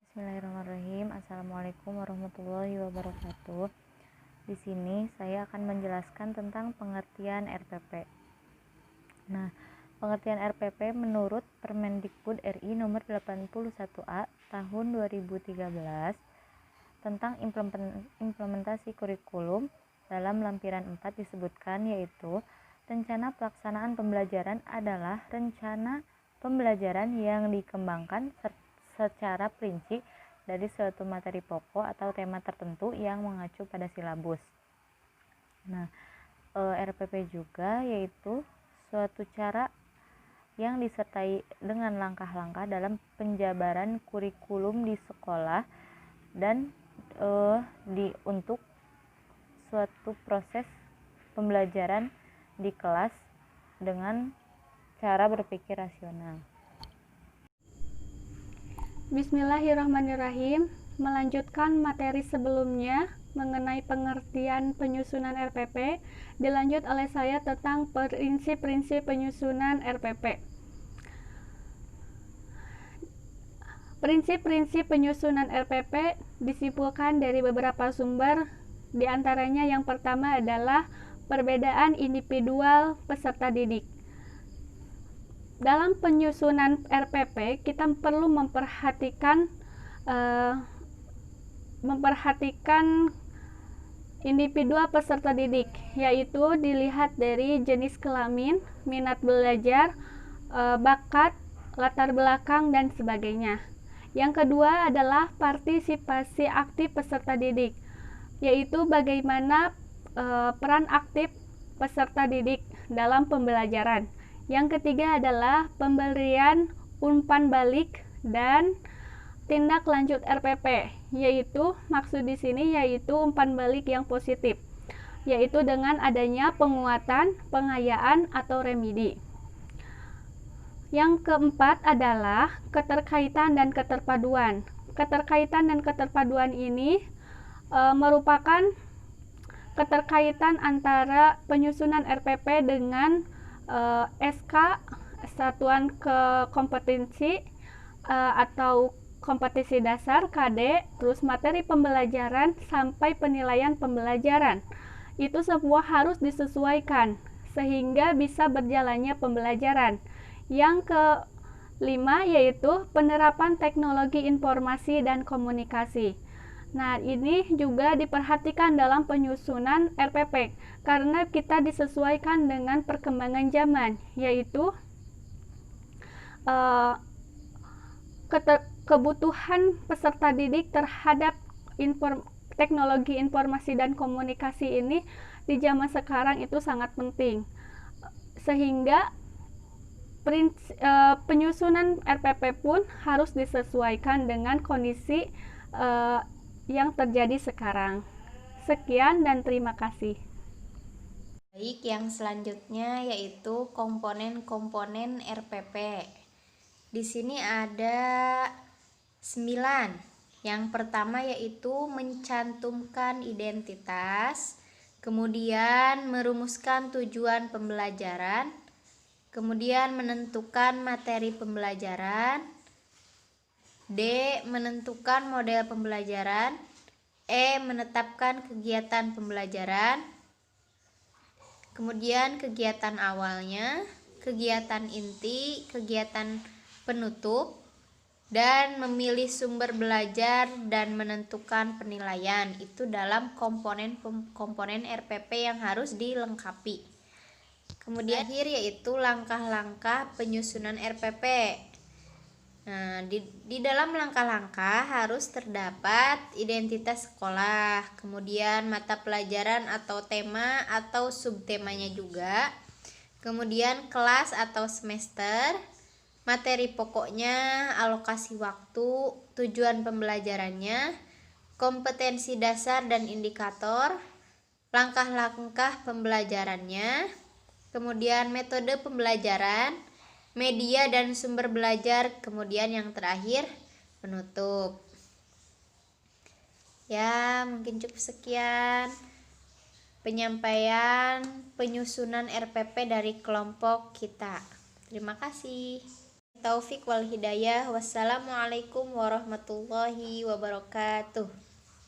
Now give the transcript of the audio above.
Bismillahirrahmanirrahim. Assalamualaikum warahmatullahi wabarakatuh. Di sini saya akan menjelaskan tentang pengertian RPP. Nah, pengertian RPP menurut Permendikbud RI nomor 81A tahun 2013 tentang implementasi kurikulum dalam lampiran 4 disebutkan, yaitu rencana pelaksanaan pembelajaran adalah rencana pembelajaran yang dikembangkan secara perinci dari suatu materi pokok atau tema tertentu yang mengacu pada silabus. Nah, RPP juga yaitu suatu cara yang disertai dengan langkah-langkah dalam penjabaran kurikulum di sekolah dan untuk suatu proses pembelajaran di kelas dengan cara berpikir rasional. Bismillahirrahmanirrahim. Melanjutkan materi sebelumnya mengenai pengertian penyusunan RPP, dilanjut oleh saya tentang prinsip-prinsip penyusunan RPP. Prinsip-prinsip penyusunan RPP disimpulkan dari beberapa sumber, di antaranya yang pertama adalah perbedaan individual peserta didik. Dalam penyusunan RPP, kita perlu memperhatikan individual peserta didik, yaitu dilihat dari jenis kelamin, minat belajar, bakat, latar belakang, dan sebagainya. Yang kedua adalah partisipasi aktif peserta didik, yaitu bagaimana peran aktif peserta didik dalam pembelajaran. Yang ketiga adalah pemberian umpan balik dan tindak lanjut RPP, yaitu maksud di sini yaitu umpan balik yang positif, yaitu dengan adanya penguatan, pengayaan atau remedi. Yang keempat adalah keterkaitan dan keterpaduan. Keterkaitan dan keterpaduan ini merupakan keterkaitan antara penyusunan RPP dengan SK Satuan Kompetensi atau Kompetisi Dasar KD, terus materi pembelajaran sampai penilaian pembelajaran. Itu semua harus disesuaikan sehingga bisa berjalannya pembelajaran. Yang kelima yaitu penerapan teknologi informasi dan komunikasi. Nah, ini juga diperhatikan dalam penyusunan RPP karena kita disesuaikan dengan perkembangan zaman, yaitu kebutuhan peserta didik terhadap teknologi informasi dan komunikasi ini di zaman sekarang itu sangat penting, sehingga penyusunan RPP pun harus disesuaikan dengan kondisi yang terjadi sekarang. Sekian dan terima kasih. Baik, yang selanjutnya yaitu komponen-komponen RPP. Di sini ada 9. Yang pertama yaitu mencantumkan identitas, kemudian merumuskan tujuan pembelajaran, kemudian menentukan materi pembelajaran, D. menentukan model pembelajaran, E. menetapkan kegiatan pembelajaran, kemudian kegiatan awalnya, kegiatan inti, kegiatan penutup, dan memilih sumber belajar dan menentukan penilaian. Itu dalam komponen RPP yang harus dilengkapi. Kemudian akhir yaitu langkah-langkah penyusunan RPP. Nah, di dalam langkah-langkah harus terdapat identitas sekolah, kemudian mata pelajaran atau tema atau subtemanya juga, kemudian kelas atau semester, materi pokoknya, alokasi waktu, tujuan pembelajarannya, kompetensi dasar dan indikator, langkah-langkah pembelajarannya, kemudian metode pembelajaran, media dan sumber belajar, kemudian yang terakhir penutup. Ya, mungkin cukup sekian penyampaian penyusunan RPP dari kelompok kita. Terima kasih. Taufik wal hidayah. Wassalamualaikum warahmatullahi wabarakatuh.